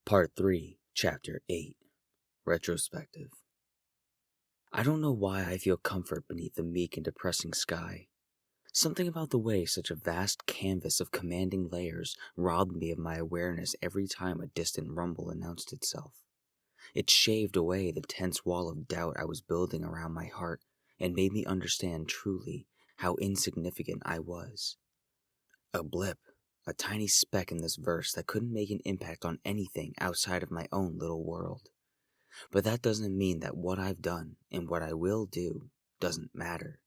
Part 3, Chapter 8, Retrospective. I don't know why I feel comfort beneath the meek and depressing sky. Something about the way such a vast canvas of commanding layers robbed me of my awareness every time a distant rumble announced itself. It shaved away the tense wall of doubt I was building around my heart and made me understand truly how insignificant I was. A blip. A tiny speck in this verse that couldn't make an impact on anything outside of my own little world. But that doesn't mean that what I've done and what I will do doesn't matter.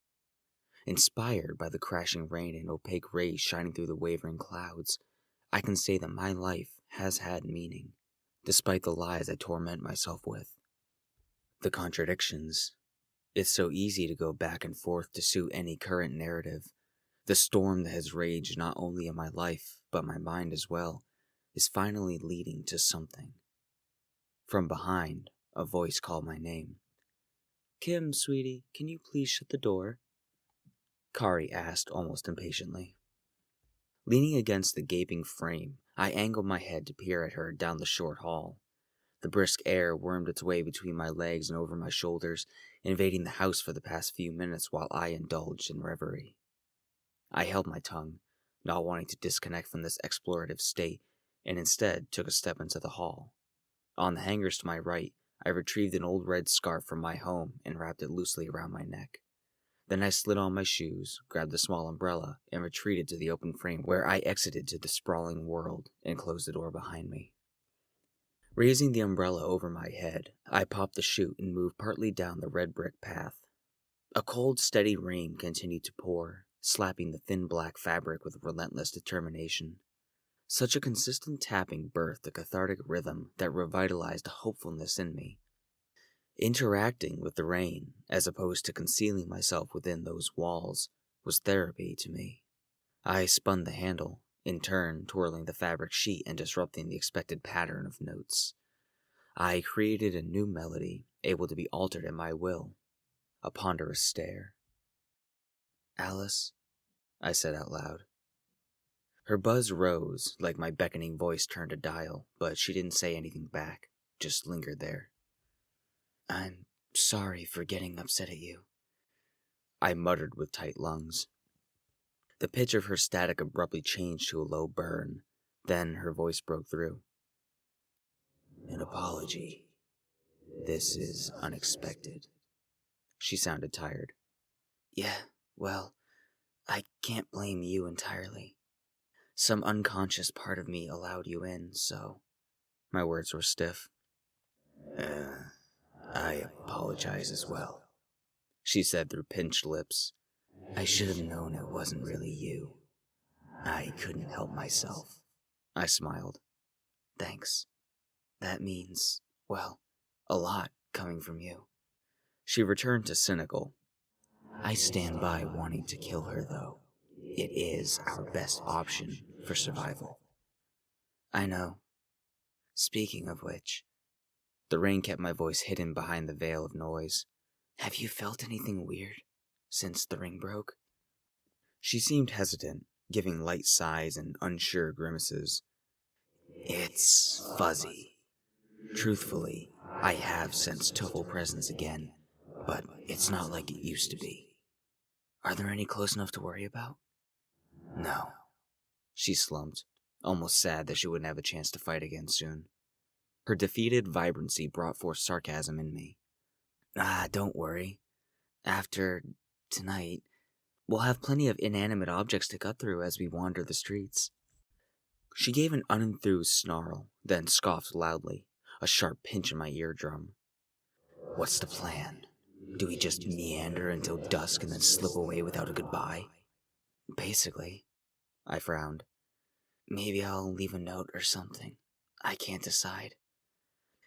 Inspired by the crashing rain and opaque rays shining through the wavering clouds, I can say that my life has had meaning, despite the lies I torment myself with. The contradictions. It's so easy to go back and forth to suit any current narrative. The storm that has raged not only in my life, but my mind as well, is finally leading to something. From behind, a voice called my name. "Kim, sweetie, can you please shut the door?" Kari asked almost impatiently. Leaning against the gaping frame, I angled my head to peer at her down the short hall. The brisk air wormed its way between my legs and over my shoulders, invading the house for the past few minutes while I indulged in reverie. I held my tongue, not wanting to disconnect from this explorative state, and instead took a step into the hall. On the hangers to my right, I retrieved an old red scarf from my home and wrapped it loosely around my neck. Then I slid on my shoes, grabbed a small umbrella, and retreated to the open frame where I exited to the sprawling world and closed the door behind me. Raising the umbrella over my head, I popped the chute and moved partly down the red brick path. A cold, steady rain continued to pour, slapping the thin black fabric with relentless determination. Such a consistent tapping birthed a cathartic rhythm that revitalized a hopefulness in me. Interacting with the rain, as opposed to concealing myself within those walls, was therapy to me. I spun the handle, in turn twirling the fabric sheet and disrupting the expected pattern of notes. I created a new melody, able to be altered at my will. A ponderous stare. "Alice," I said out loud. Her buzz rose, like my beckoning voice turned a dial, but she didn't say anything back, just lingered there. "I'm sorry for getting upset at you," I muttered with tight lungs. The pitch of her static abruptly changed to a low burn, then her voice broke through. "An apology. This is unexpected." She sounded tired. "Yeah, well, I can't blame you entirely. Some unconscious part of me allowed you in, so..." My words were stiff. "I apologize as well," she said through pinched lips. "I should have known it wasn't really you. I couldn't help myself." I smiled. "Thanks. That means, well, a lot coming from you." She returned to cynical. "I stand by wanting to kill her, though. It is our best option for survival." "I know. Speaking of which..." The rain kept my voice hidden behind the veil of noise. "Have you felt anything weird since the ring broke?" She seemed hesitant, giving light sighs and unsure grimaces. "It's fuzzy. Truthfully, I have sensed total presence again, but it's not like it used to be." "Are there any close enough to worry about?" "No." She slumped, almost sad that she wouldn't have a chance to fight again soon. Her defeated vibrancy brought forth sarcasm in me. "Don't worry. After tonight, we'll have plenty of inanimate objects to cut through as we wander the streets." She gave an unenthused snarl, then scoffed loudly, a sharp pinch in my eardrum. "What's the plan? Do we just meander until dusk and then slip away without a goodbye?" "Basically." I frowned. "Maybe I'll leave a note or something. I can't decide.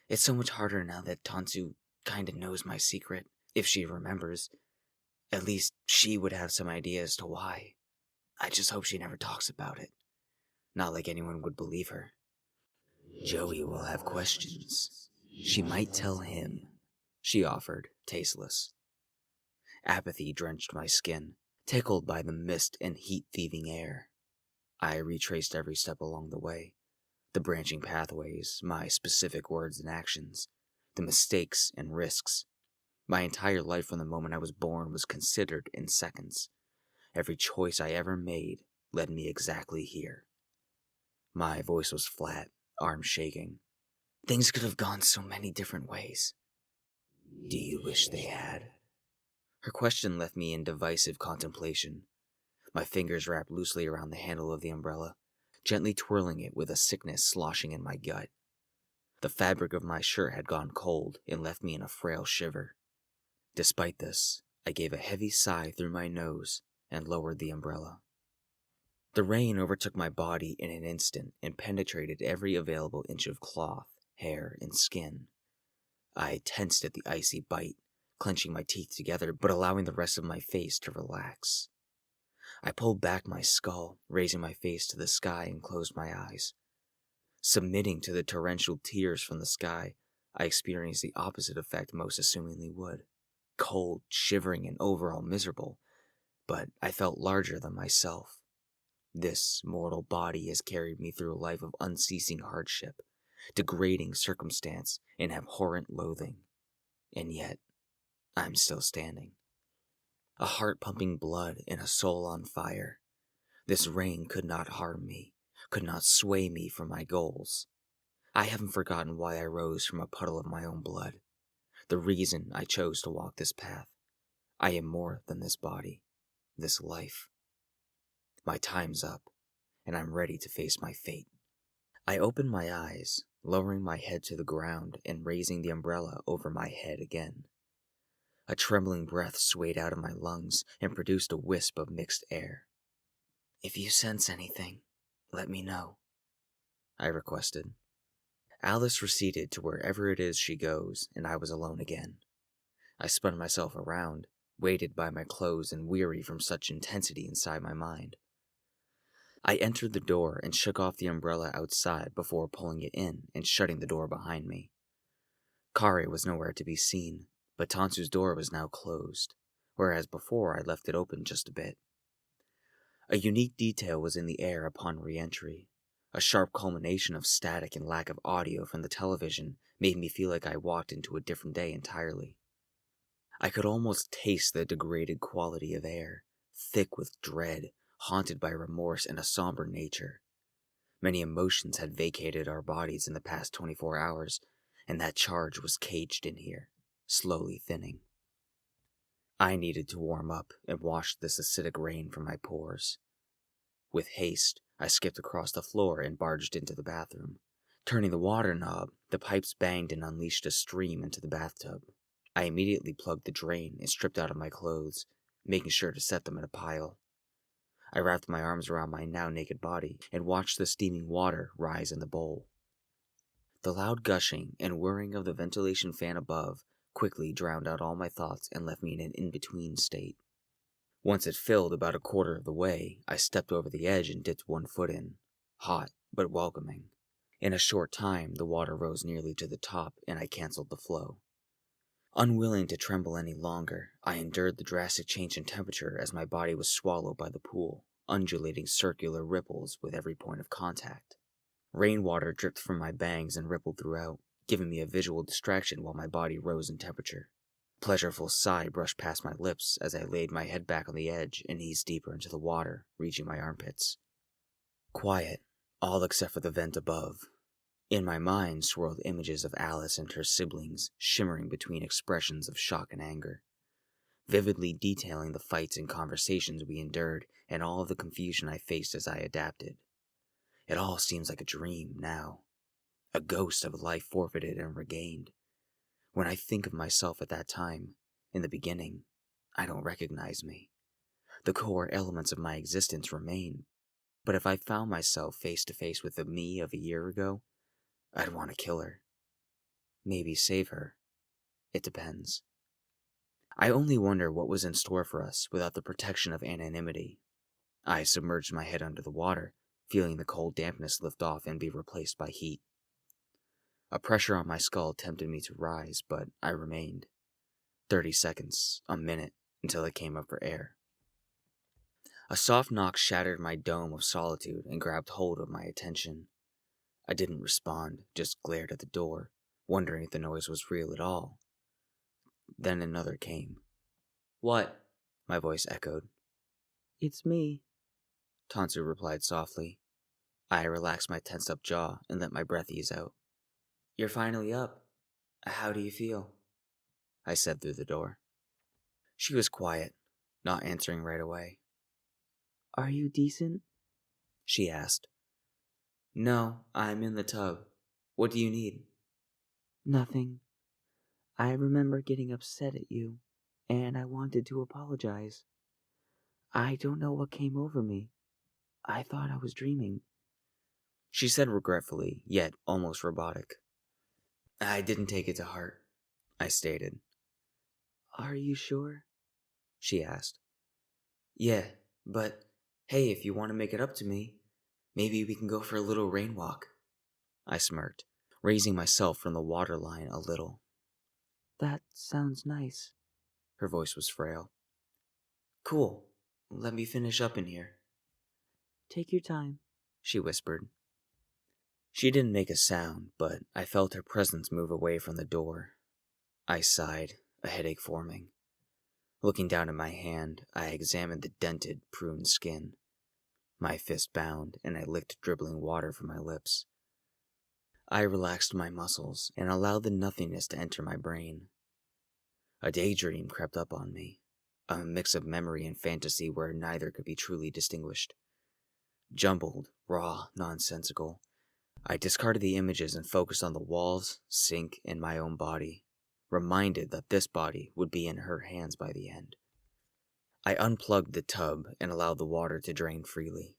It's so much harder now that Tansu kinda knows my secret, if she remembers. At least she would have some idea as to why. I just hope she never talks about it. Not like anyone would believe her." "Joey will have questions. She might tell him," she offered, tasteless. Apathy drenched my skin, tickled by the mist and heat-thieving air. I retraced every step along the way. The branching pathways, my specific words and actions, the mistakes and risks. My entire life from the moment I was born was considered in seconds. Every choice I ever made led me exactly here. My voice was flat, arms shaking. Things could have gone so many different ways. Do you wish they had? Her question left me in divisive contemplation. My fingers wrapped loosely around the handle of the umbrella, gently twirling it with a sickness sloshing in my gut. The fabric of my shirt had gone cold and left me in a frail shiver. Despite this, I gave a heavy sigh through my nose and lowered the umbrella. The rain overtook my body in an instant and penetrated every available inch of cloth, hair, and skin. I tensed at the icy bite, clenching my teeth together but allowing the rest of my face to relax. I pulled back my skull, raising my face to the sky and closed my eyes. Submitting to the torrential tears from the sky, I experienced the opposite effect most assumingly would. Cold, shivering, and overall miserable, but I felt larger than myself. This mortal body has carried me through a life of unceasing hardship, degrading circumstance, and abhorrent loathing. And yet, I'm still standing. A heart pumping blood and a soul on fire. This rain could not harm me, could not sway me from my goals. I haven't forgotten why I rose from a puddle of my own blood, the reason I chose to walk this path. I am more than this body, this life. My time's up, and I'm ready to face my fate. I opened my eyes, lowering my head to the ground and raising the umbrella over my head again. A trembling breath swayed out of my lungs and produced a wisp of mixed air. If you sense anything, let me know, I requested. Alice receded to wherever it is she goes, and I was alone again. I spun myself around, weighted by my clothes and weary from such intensity inside my mind. I entered the door and shook off the umbrella outside before pulling it in and shutting the door behind me. Kari was nowhere to be seen, but Tansu's door was now closed, whereas before I left it open just a bit. A unique detail was in the air upon re-entry. A sharp culmination of static and lack of audio from the television made me feel like I walked into a different day entirely. I could almost taste the degraded quality of air, thick with dread, haunted by remorse and a somber nature. Many emotions had vacated our bodies in the past 24 hours, and that charge was caged in here, slowly thinning. I needed to warm up and wash this acidic rain from my pores. With haste, I skipped across the floor and barged into the bathroom. Turning the water knob, the pipes banged and unleashed a stream into the bathtub. I immediately plugged the drain and stripped out of my clothes, making sure to set them in a pile. I wrapped my arms around my now naked body and watched the steaming water rise in the bowl. The loud gushing and whirring of the ventilation fan above quickly drowned out all my thoughts and left me in an in-between state. Once it filled about a quarter of the way, I stepped over the edge and dipped one foot in, hot but welcoming. In a short time, the water rose nearly to the top and I canceled the flow. Unwilling to tremble any longer, I endured the drastic change in temperature as my body was swallowed by the pool, undulating circular ripples with every point of contact. Rainwater dripped from my bangs and rippled throughout, giving me a visual distraction while my body rose in temperature. A pleasurable sigh brushed past my lips as I laid my head back on the edge and eased deeper into the water, reaching my armpits. Quiet, all except for the vent above. In my mind swirled images of Alice and her siblings, shimmering between expressions of shock and anger, vividly detailing the fights and conversations we endured and all of the confusion I faced as I adapted. It all seems like a dream now, a ghost of a life forfeited and regained. When I think of myself at that time, in the beginning, I don't recognize me. The core elements of my existence remain, but if I found myself face to face with the me of a year ago, I'd want to kill her. Maybe save her. It depends. I only wonder what was in store for us without the protection of anonymity. I submerged my head under the water, feeling the cold dampness lift off and be replaced by heat. A pressure on my skull tempted me to rise, but I remained. 30 seconds, a minute, until I came up for air. A soft knock shattered my dome of solitude and grabbed hold of my attention. I didn't respond, just glared at the door, wondering if the noise was real at all. Then another came. "What?" my voice echoed. "It's me," Tansu replied softly. I relaxed my tensed-up jaw and let my breath ease out. "You're finally up. How do you feel?" I said through the door. She was quiet, not answering right away. "Are you decent?" she asked. "No, I'm in the tub. What do you need?" "Nothing. I remember getting upset at you, and I wanted to apologize. I don't know what came over me. I thought I was dreaming," she said regretfully, yet almost robotic. "I didn't take it to heart," I stated. "Are you sure?" she asked. "Yeah, but hey, if you want to make it up to me, maybe we can go for a little rain walk," I smirked, raising myself from the waterline a little. "That sounds nice." Her voice was frail. "Cool. Let me finish up in here." "Take your time," she whispered. She didn't make a sound, but I felt her presence move away from the door. I sighed, a headache forming. Looking down at my hand, I examined the dented, pruned skin. My fist bound, and I licked dribbling water from my lips. I relaxed my muscles and allowed the nothingness to enter my brain. A daydream crept up on me, a mix of memory and fantasy where neither could be truly distinguished. Jumbled, raw, nonsensical, I discarded the images and focused on the walls, sink, and my own body, reminded that this body would be in her hands by the end. I unplugged the tub and allowed the water to drain freely.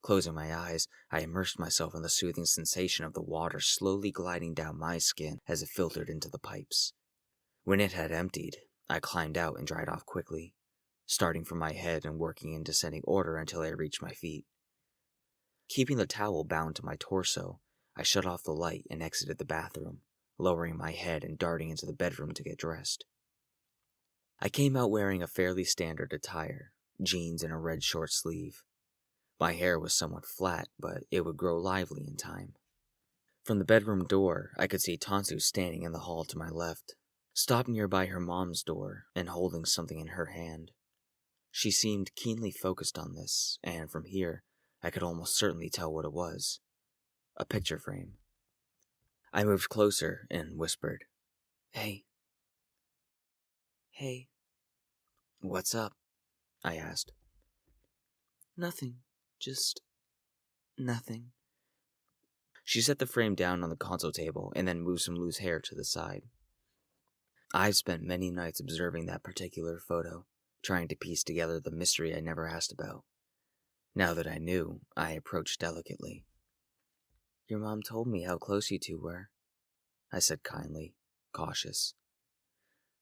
Closing my eyes, I immersed myself in the soothing sensation of the water slowly gliding down my skin as it filtered into the pipes. When it had emptied, I climbed out and dried off quickly, starting from my head and working in descending order until I reached my feet. Keeping the towel bound to my torso, I shut off the light and exited the bathroom, lowering my head and darting into the bedroom to get dressed. I came out wearing a fairly standard attire, jeans and a red short sleeve. My hair was somewhat flat, but it would grow lively in time. From the bedroom door, I could see Tansu standing in the hall to my left, stopped nearby her mom's door and holding something in her hand. She seemed keenly focused on this, and from here, I could almost certainly tell what it was. A picture frame. I moved closer and whispered, "Hey." "Hey." "What's up?" I asked. "Nothing. Just nothing." She set the frame down on the console table and then moved some loose hair to the side. I've spent many nights observing that particular photo, trying to piece together the mystery I never asked about. Now that I knew, I approached delicately. "Your mom told me how close you two were," I said kindly, cautious.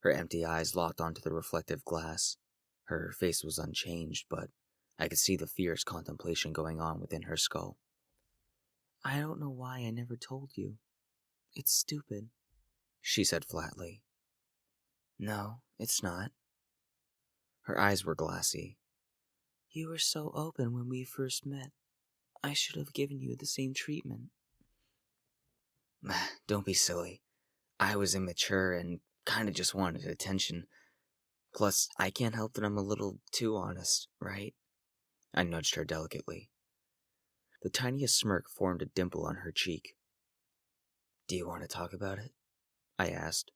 Her empty eyes locked onto the reflective glass. Her face was unchanged, but I could see the fierce contemplation going on within her skull. "I don't know why I never told you. It's stupid," she said flatly. "No, it's not." Her eyes were glassy. "You were so open when we first met. I should have given you the same treatment." "Don't be silly. I was immature and kinda just wanted attention. Plus, I can't help that I'm a little too honest, right?" I nudged her delicately. The tiniest smirk formed a dimple on her cheek. "Do you want to talk about it?" I asked.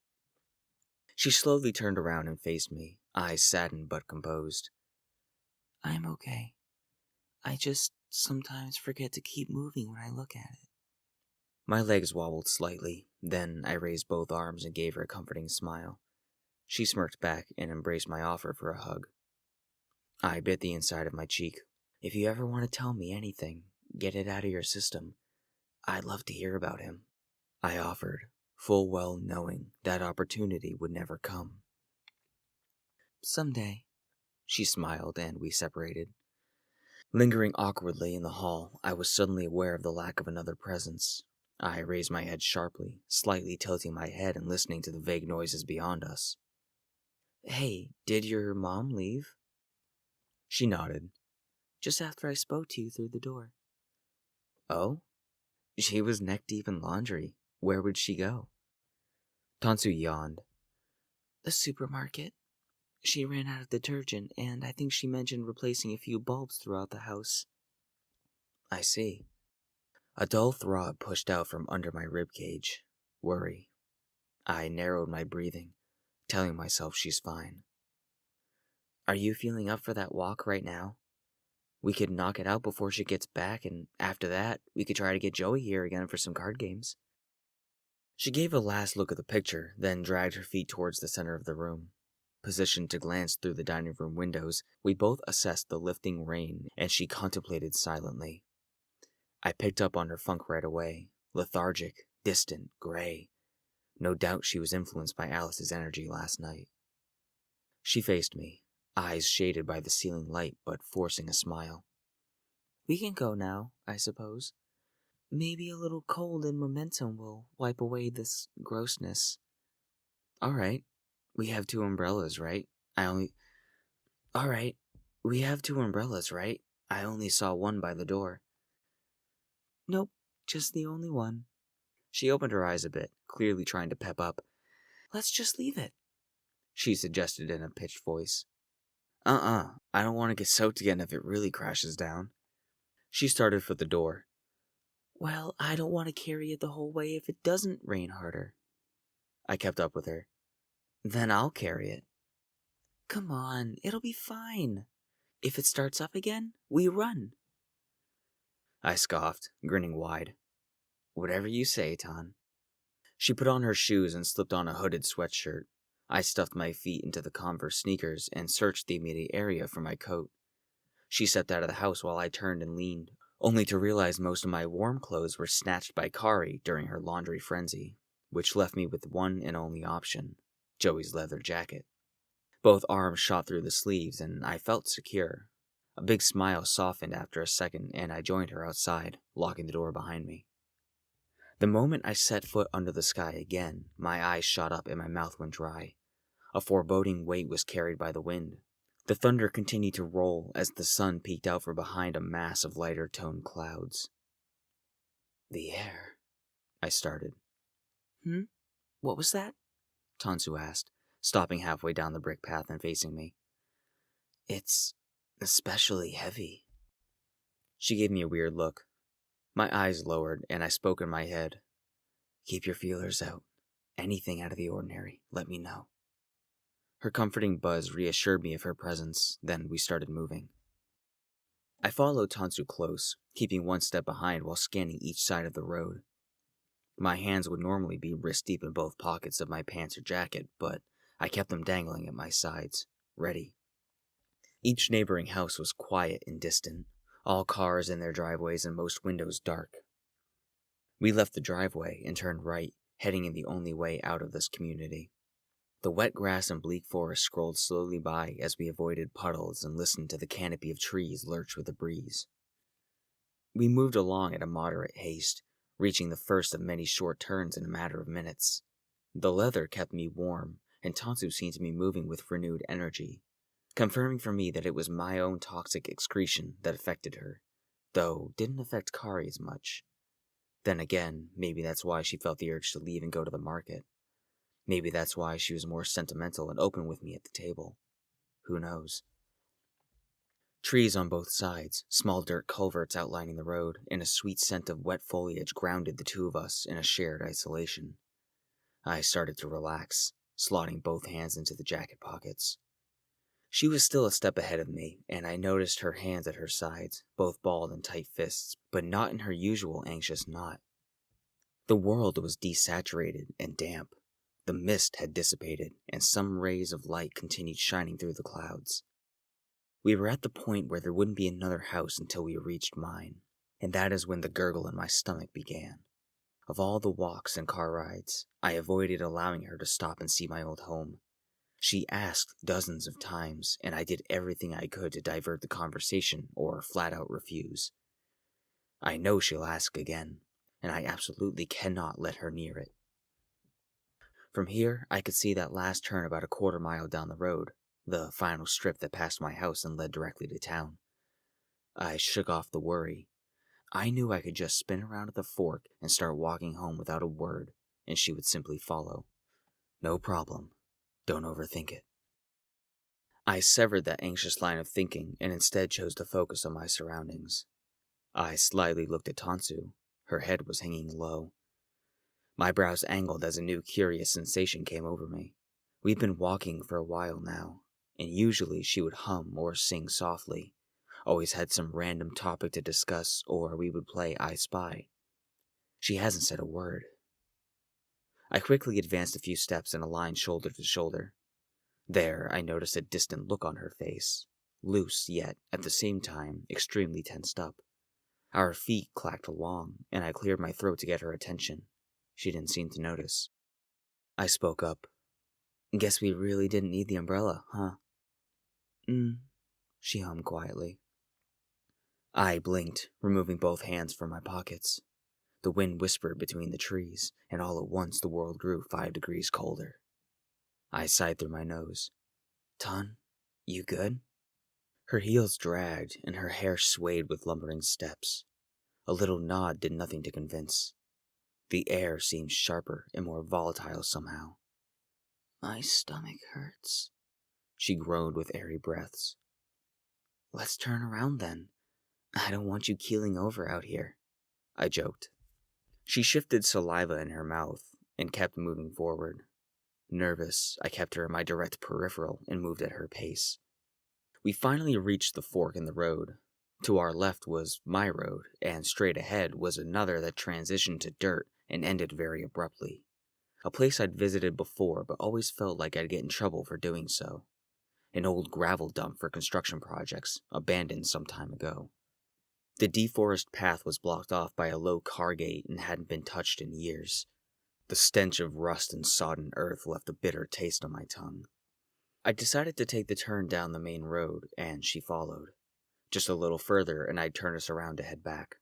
She slowly turned around and faced me, eyes saddened but composed. "I'm okay. I just sometimes forget to keep moving when I look at it." My legs wobbled slightly, then I raised both arms and gave her a comforting smile. She smirked back and embraced my offer for a hug. I bit the inside of my cheek. "If you ever want to tell me anything, get it out of your system. I'd love to hear about him," I offered, full well knowing that opportunity would never come. "Someday," she smiled and we separated. Lingering awkwardly in the hall, I was suddenly aware of the lack of another presence. I raised my head sharply, slightly tilting my head and listening to the vague noises beyond us. "Hey, did your mom leave?" She nodded. "Just after I spoke to you through the door." "Oh?" She was neck-deep in laundry. Where would she go? Tansu yawned. The supermarket. She ran out of detergent, and I think she mentioned replacing a few bulbs throughout the house. I see. A dull throb pushed out from under my ribcage. Worry. I narrowed my breathing, telling myself she's fine. Are you feeling up for that walk right now? We could knock it out before she gets back, and after that, we could try to get Joey here again for some card games. She gave a last look at the picture, then dragged her feet towards the center of the room. Positioned to glance through the dining room windows, we both assessed the lifting rain, and she contemplated silently. I picked up on her funk right away, lethargic, distant, gray. No doubt she was influenced by Alice's energy last night. She faced me, eyes shaded by the ceiling light but forcing a smile. We can go now, I suppose. Maybe a little cold and momentum will wipe away this grossness. All right. We have 2 umbrellas, right? All right. We have 2 umbrellas, right? I only saw one by the door. Nope, just the only one. She opened her eyes a bit, clearly trying to pep up. Let's just leave it, she suggested in a pitched voice. I don't want to get soaked again if it really crashes down. She started for the door. Well, I don't want to carry it the whole way if it doesn't rain harder. I kept up with her. Then I'll carry it. Come on, it'll be fine. If it starts up again, we run. I scoffed, grinning wide. Whatever you say, Tan. She put on her shoes and slipped on a hooded sweatshirt. I stuffed my feet into the Converse sneakers and searched the immediate area for my coat. She stepped out of the house while I turned and leaned, only to realize most of my warm clothes were snatched by Kari during her laundry frenzy, which left me with one and only option, Joey's leather jacket. Both arms shot through the sleeves, and I felt secure. A big smile softened after a second, and I joined her outside, locking the door behind me. The moment I set foot under the sky again, my eyes shot up and my mouth went dry. A foreboding weight was carried by the wind. The thunder continued to roll as the sun peeked out from behind a mass of lighter-toned clouds. The air, I started. What was that? Tansu asked, stopping halfway down the brick path and facing me. It's especially heavy. She gave me a weird look. My eyes lowered, and I spoke in my head. Keep your feelers out. Anything out of the ordinary, let me know. Her comforting buzz reassured me of her presence, then we started moving. I followed Tansu close, keeping one step behind while scanning each side of the road. My hands would normally be wrist-deep in both pockets of my pants or jacket, but I kept them dangling at my sides, ready. Each neighboring house was quiet and distant, all cars in their driveways and most windows dark. We left the driveway and turned right, heading in the only way out of this community. The wet grass and bleak forest scrolled slowly by as we avoided puddles and listened to the canopy of trees lurch with the breeze. We moved along at a moderate haste, reaching the first of many short turns in a matter of minutes. The leather kept me warm, and Tansu seemed to be moving with renewed energy, confirming for me that it was my own toxic excretion that affected her, though didn't affect Kari as much. Then again, maybe that's why she felt the urge to leave and go to the market. Maybe that's why she was more sentimental and open with me at the table. Who knows? Trees on both sides, small dirt culverts outlining the road, and a sweet scent of wet foliage grounded the two of us in a shared isolation. I started to relax, slotting both hands into the jacket pockets. She was still a step ahead of me, and I noticed her hands at her sides, both balled in tight fists, but not in her usual anxious knot. The world was desaturated and damp. The mist had dissipated, and some rays of light continued shining through the clouds. We were at the point where there wouldn't be another house until we reached mine, and that is when the gurgle in my stomach began. Of all the walks and car rides, I avoided allowing her to stop and see my old home. She asked dozens of times, and I did everything I could to divert the conversation or flat out refuse. I know she'll ask again, and I absolutely cannot let her near it. From here, I could see that last turn about a quarter mile down the road, the final strip that passed my house and led directly to town. I shook off the worry. I knew I could just spin around at the fork and start walking home without a word, and she would simply follow. No problem. Don't overthink it. I severed that anxious line of thinking and instead chose to focus on my surroundings. I slyly looked at Tansu. Her head was hanging low. My brows angled as a new curious sensation came over me. We'd been walking for a while now, and usually she would hum or sing softly. Always had some random topic to discuss, or we would play I Spy. She hasn't said a word. I quickly advanced a few steps and aligned shoulder to shoulder. There, I noticed a distant look on her face, loose yet, at the same time, extremely tensed up. Our feet clacked along, and I cleared my throat to get her attention. She didn't seem to notice. I spoke up. Guess we really didn't need the umbrella, huh? She hummed quietly. I blinked, removing both hands from my pockets. The wind whispered between the trees, and all at once the world grew 5 degrees colder. I sighed through my nose. Tan, you good? Her heels dragged, and her hair swayed with lumbering steps. A little nod did nothing to convince. The air seemed sharper and more volatile somehow. My stomach hurts, she groaned with airy breaths. Let's turn around then. I don't want you keeling over out here, I joked. She shifted saliva in her mouth and kept moving forward. Nervous, I kept her in my direct peripheral and moved at her pace. We finally reached the fork in the road. To our left was my road, and straight ahead was another that transitioned to dirt and ended very abruptly. A place I'd visited before, but always felt like I'd get in trouble for doing so. An old gravel dump for construction projects, abandoned some time ago. The deforested path was blocked off by a low car gate and hadn't been touched in years. The stench of rust and sodden earth left a bitter taste on my tongue. I decided to take the turn down the main road, and she followed. Just a little further, and I'd turn us around to head back.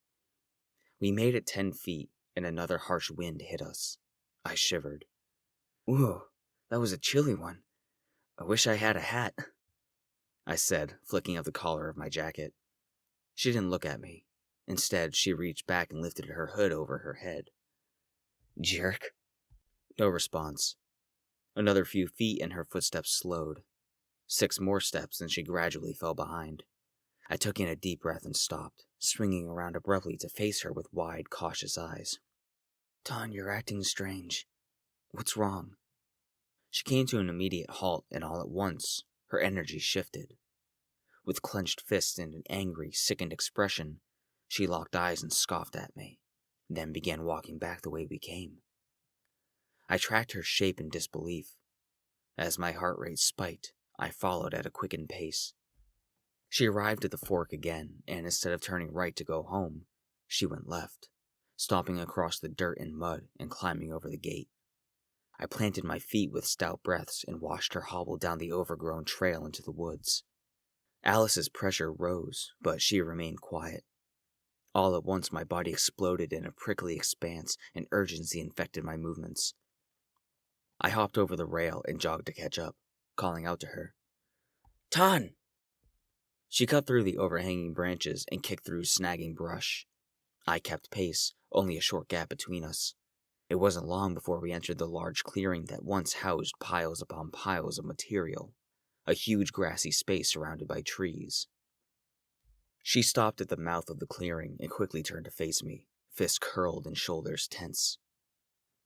We made it 10 feet, and another harsh wind hit us. I shivered. Ooh, that was a chilly one. I wish I had a hat, I said, flicking up the collar of my jacket. She didn't look at me. Instead, she reached back and lifted her hood over her head. Jerk. No response. Another few feet and her footsteps slowed. 6 more steps and she gradually fell behind. I took in a deep breath and stopped, swinging around abruptly to face her with wide, cautious eyes. Tan, you're acting strange. What's wrong? She came to an immediate halt, and all at once, her energy shifted. With clenched fists and an angry, sickened expression, she locked eyes and scoffed at me, then began walking back the way we came. I tracked her shape in disbelief. As my heart rate spiked, I followed at a quickened pace. She arrived at the fork again, and instead of turning right to go home, she went left, stomping across the dirt and mud and climbing over the gate. I planted my feet with stout breaths and watched her hobble down the overgrown trail into the woods. Alice's pressure rose, but she remained quiet. All at once my body exploded in a prickly expanse, and urgency infected my movements. I hopped over the rail and jogged to catch up, calling out to her. Tan! She cut through the overhanging branches and kicked through snagging brush. I kept pace, only a short gap between us. It wasn't long before we entered the large clearing that once housed piles upon piles of material, a huge grassy space surrounded by trees. She stopped at the mouth of the clearing and quickly turned to face me, fists curled and shoulders tense.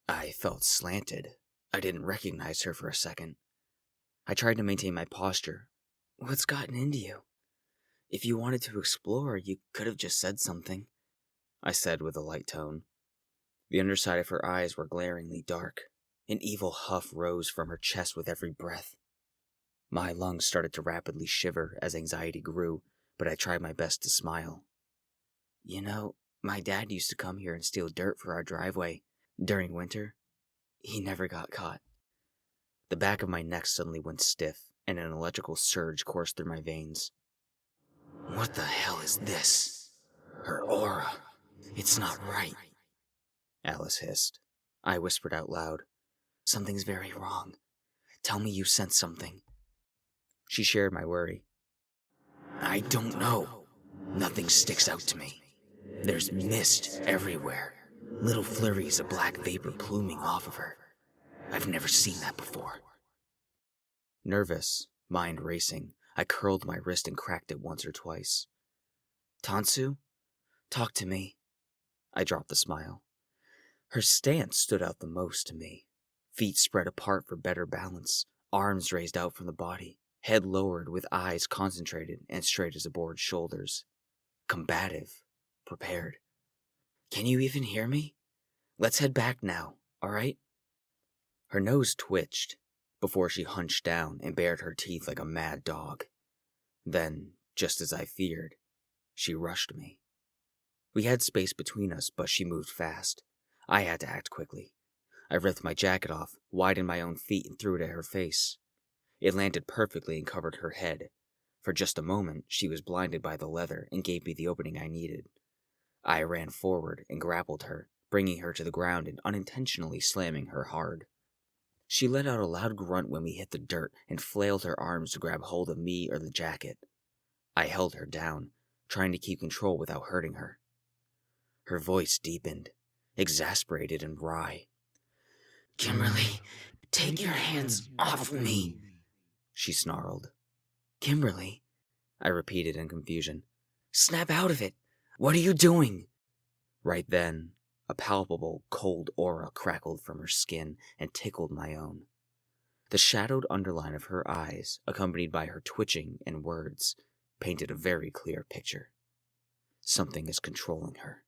I felt slanted. I didn't recognize her for a second. I tried to maintain my posture. What's gotten into you? If you wanted to explore, you could have just said something, I said with a light tone. The underside of her eyes were glaringly dark. An evil huff rose from her chest with every breath. My lungs started to rapidly shiver as anxiety grew, but I tried my best to smile. You know, my dad used to come here and steal dirt for our driveway during winter. He never got caught. The back of my neck suddenly went stiff, and an electrical surge coursed through my veins. What the hell is this? Her aura. It's not right, Alice hissed. I whispered out loud. Something's very wrong. Tell me you sense something. She shared my worry. I don't know. Nothing sticks out to me. There's mist everywhere, little flurries of black vapor pluming off of her. I've never seen that before. Nervous, mind racing, I curled my wrist and cracked it once or twice. Tansu? Talk to me. I dropped the smile. Her stance stood out the most to me. Feet spread apart for better balance, arms raised out from the body, head lowered with eyes concentrated and straight as a board's shoulders. Combative, prepared. Can you even hear me? Let's head back now, all right? Her nose twitched before she hunched down and bared her teeth like a mad dog. Then, just as I feared, she rushed me. We had space between us, but she moved fast. I had to act quickly. I ripped my jacket off, widened my own feet, and threw it at her face. It landed perfectly and covered her head. For just a moment, she was blinded by the leather and gave me the opening I needed. I ran forward and grappled her, bringing her to the ground and unintentionally slamming her hard. She let out a loud grunt when we hit the dirt and flailed her arms to grab hold of me or the jacket. I held her down, trying to keep control without hurting her. Her voice deepened, exasperated and wry. Kimberly, take your hands off me, she snarled. Kimberly, I repeated in confusion. Snap out of it! What are you doing? Right then, a palpable, cold aura crackled from her skin and tickled my own. The shadowed underline of her eyes, accompanied by her twitching and words, painted a very clear picture. Something is controlling her.